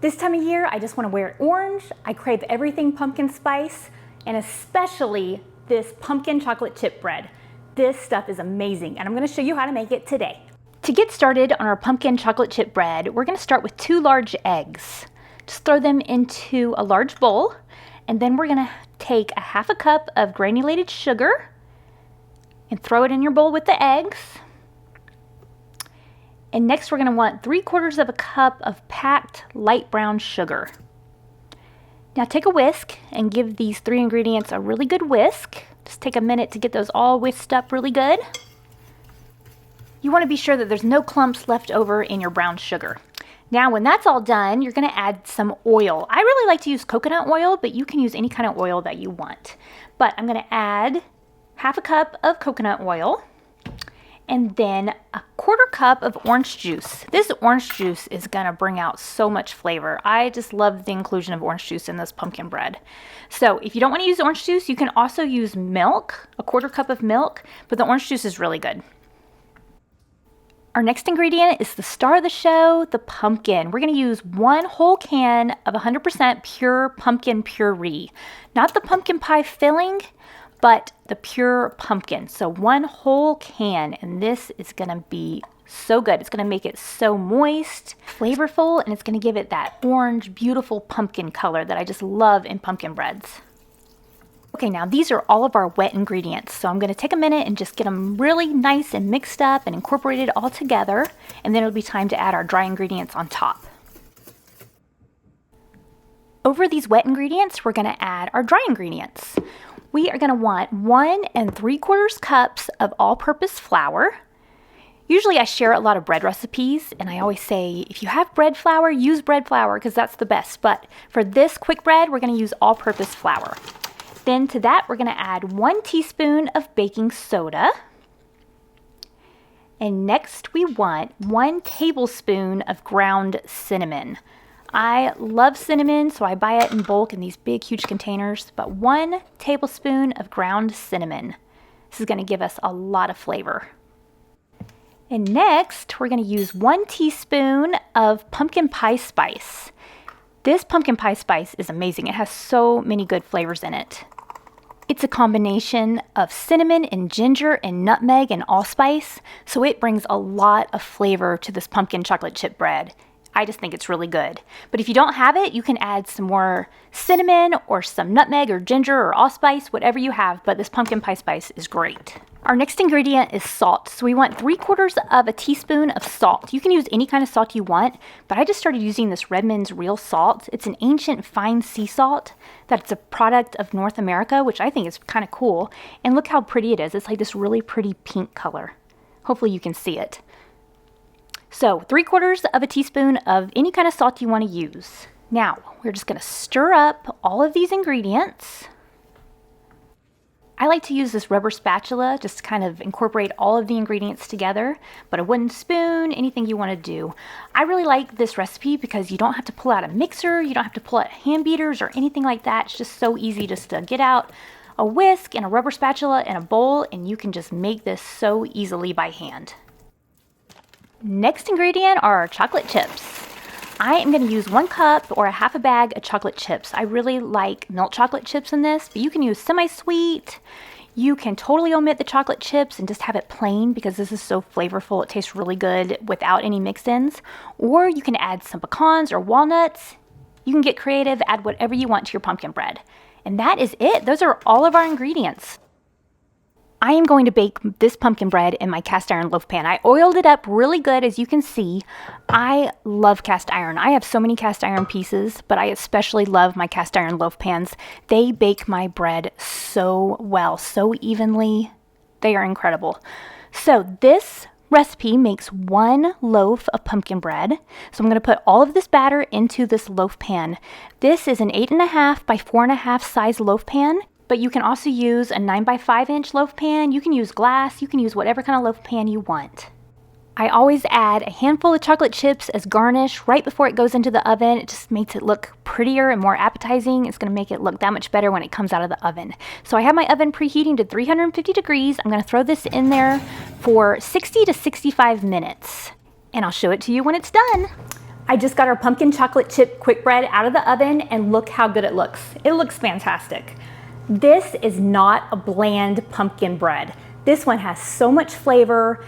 This time of year, I just want to wear orange. I crave everything pumpkin spice, and especially this pumpkin chocolate chip bread. This stuff is amazing, and I'm going to show you how to make it today. To get started on our pumpkin chocolate chip bread, we're going to start with 2 large eggs. Just throw them into a large bowl, and then we're going to take a half a cup of granulated sugar and throw it in your bowl with the eggs. And next we're going to want 3/4 of a cup of packed light brown sugar. Now take a whisk and give these 3 ingredients a really good whisk. Just take a minute to get those all whisked up really good. You want to be sure that there's no clumps left over in your brown sugar. Now when that's all done, you're going to add some oil. I really like to use coconut oil, but you can use any kind of oil that you want. But I'm going to add half a cup of coconut oil. And then a 1/4 cup of orange juice. This orange juice is gonna bring out so much flavor. I just love the inclusion of orange juice in this pumpkin bread. So if you don't wanna use orange juice, you can also use milk, a 1/4 cup of milk, but the orange juice is really good. Our next ingredient is the star of the show, the pumpkin. We're gonna use 1 whole can of 100% pure pumpkin puree. Not the pumpkin pie filling, but the pure pumpkin. So 1 whole can, and this is gonna be so good. It's gonna make it so moist, flavorful, and it's gonna give it that orange, beautiful pumpkin color that I just love in pumpkin breads. Okay, now these are all of our wet ingredients. So I'm gonna take a minute and just get them really nice and mixed up and incorporated all together, and then it'll be time to add our dry ingredients on top. Over these wet ingredients, we're gonna add our dry ingredients. We are going to want 1 3/4 cups of all-purpose flour. Usually I share a lot of bread recipes, and I always say if you have bread flour, use bread flour because that's the best. But for this quick bread, we're going to use all-purpose flour. Then to that, we're going to add 1 teaspoon of baking soda. And next we want 1 tablespoon of ground cinnamon. I love cinnamon, so I buy it in bulk in these big, huge containers, but 1 tablespoon of ground cinnamon. This is going to give us a lot of flavor. And next, we're going to use 1 teaspoon of pumpkin pie spice. This pumpkin pie spice is amazing. It has so many good flavors in it. It's a combination of cinnamon and ginger and nutmeg and allspice, so it brings a lot of flavor to this pumpkin chocolate chip bread. I just think it's really good. But if you don't have it, you can add some more cinnamon or some nutmeg or ginger or allspice, whatever you have, but this pumpkin pie spice is great. Our next ingredient is salt. So we want 3/4 of a teaspoon of salt. You can use any kind of salt you want, but I just started using this Redmond's real salt. It's an ancient fine sea salt that's a product of North America, which I think is kind of cool. And look how pretty it is. It's like this really pretty pink color. Hopefully you can see it. So 3/4 of a teaspoon of any kind of salt you want to use. Now we're just going to stir up all of these ingredients. I like to use this rubber spatula just to kind of incorporate all of the ingredients together, but a wooden spoon, anything you want to do. I really like this recipe because you don't have to pull out a mixer, you don't have to pull out hand beaters or anything like that. It's just so easy just to get out a whisk and a rubber spatula and a bowl, and you can just make this so easily by hand. Next ingredient are our chocolate chips. I am going to use 1 cup or a half a bag of chocolate chips. I really like milk chocolate chips in this, but you can use semi-sweet. You can totally omit the chocolate chips and just have it plain because this is so flavorful. It tastes really good without any mix-ins. Or you can add some pecans or walnuts. You can get creative, add whatever you want to your pumpkin bread. And that is it. Those are all of our ingredients. I am going to bake this pumpkin bread in my cast iron loaf pan. I oiled it up really good, as you can see. I love cast iron. I have so many cast iron pieces, but I especially love my cast iron loaf pans. They bake my bread so well, so evenly. They are incredible. So this recipe makes 1 loaf of pumpkin bread. So I'm going to put all of this batter into this loaf pan. This is an 8.5 by 4.5 size loaf pan. But you can also use a 9 by 5 inch loaf pan. You can use glass. You can use whatever kind of loaf pan you want. I always add a handful of chocolate chips as garnish right before it goes into the oven. It just makes it look prettier and more appetizing. It's going to make it look that much better when it comes out of the oven. So I have my oven preheating to 350 degrees. I'm going to throw this in there for 60 to 65 minutes. And I'll show it to you when it's done. I just got our pumpkin chocolate chip quick bread out of the oven and look how good it looks. It looks fantastic. This is not a bland pumpkin bread. This one has so much flavor.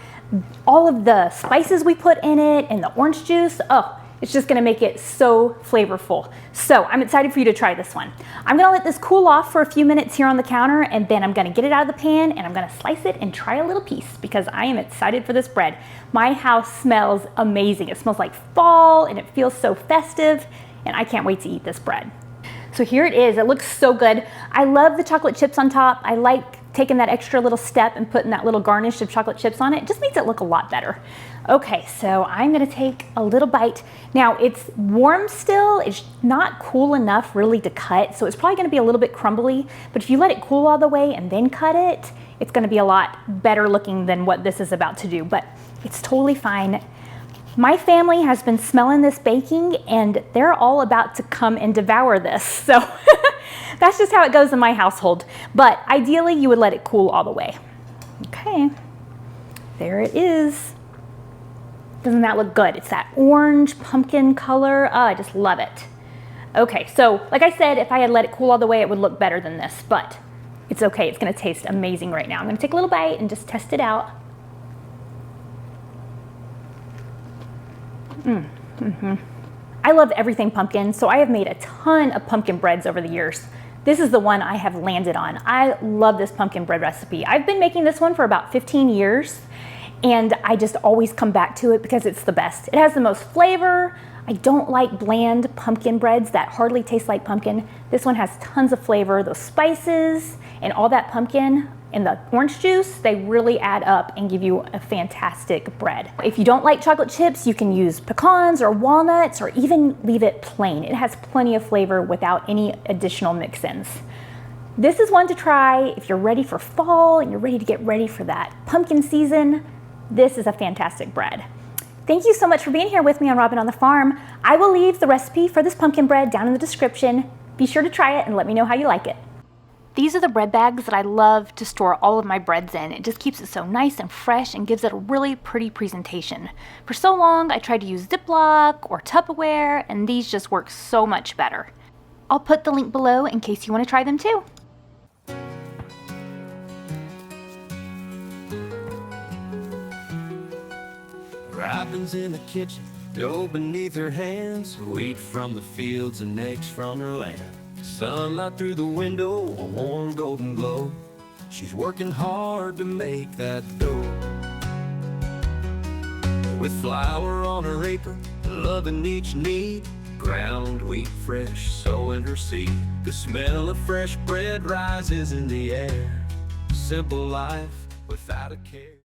All of the spices we put in it and the orange juice, oh, it's just gonna make it so flavorful. So I'm excited for you to try this one. I'm gonna let this cool off for a few minutes here on the counter, and then I'm gonna get it out of the pan and I'm gonna slice it and try a little piece because I am excited for this bread. My house smells amazing. It smells like fall and it feels so festive, and I can't wait to eat this bread. So here it is. It looks so good. I love the chocolate chips on top. I like taking that extra little step and putting that little garnish of chocolate chips on it. It just makes it look a lot better. Okay, so I'm gonna take a little bite. Now it's warm still, it's not cool enough really to cut, so it's probably gonna be a little bit crumbly, but if you let it cool all the way and then cut it, it's gonna be a lot better looking than what this is about to do, but it's totally fine. My family has been smelling this baking and they're all about to come and devour this, so that's just how it goes in my household. But ideally you would let it cool all the way. Okay, there it is. Doesn't that look good? It's that orange pumpkin color. Oh, I just love it. Okay, so like I said, if I had let it cool all the way, it would look better than this, but it's okay. It's gonna taste amazing right now. I'm gonna take a little bite and just test it out. I love everything pumpkin, so I have made a ton of pumpkin breads over the years. This is the one I have landed on. I love this pumpkin bread recipe. I've been making this one for about 15 years, and I just always come back to it because it's the best. It has the most flavor. I don't like bland pumpkin breads that hardly taste like pumpkin. This one has tons of flavor. Those spices and all that pumpkin and the orange juice, they really add up and give you a fantastic bread. If you don't like chocolate chips, you can use pecans or walnuts or even leave it plain. It has plenty of flavor without any additional mix-ins. This is one to try if you're ready for fall and you're ready to get ready for that pumpkin season. This is a fantastic bread. Thank you so much for being here with me on Robyn on the Farm. I will leave the recipe for this pumpkin bread down in the description. Be sure to try it and let me know how you like it. These are the bread bags that I love to store all of my breads in. It just keeps it so nice and fresh and gives it a really pretty presentation. For so long, I tried to use Ziploc or Tupperware, and these just work so much better. I'll put the link below in case you want to try them too. Robyn's in the kitchen, dough beneath her hands, wheat from the fields and eggs from her land. Sunlight through the window, a warm golden glow. She's working hard to make that dough. With flour on her apron, loving each need. Ground wheat fresh, sowing her seed. The smell of fresh bread rises in the air. Simple life without a care.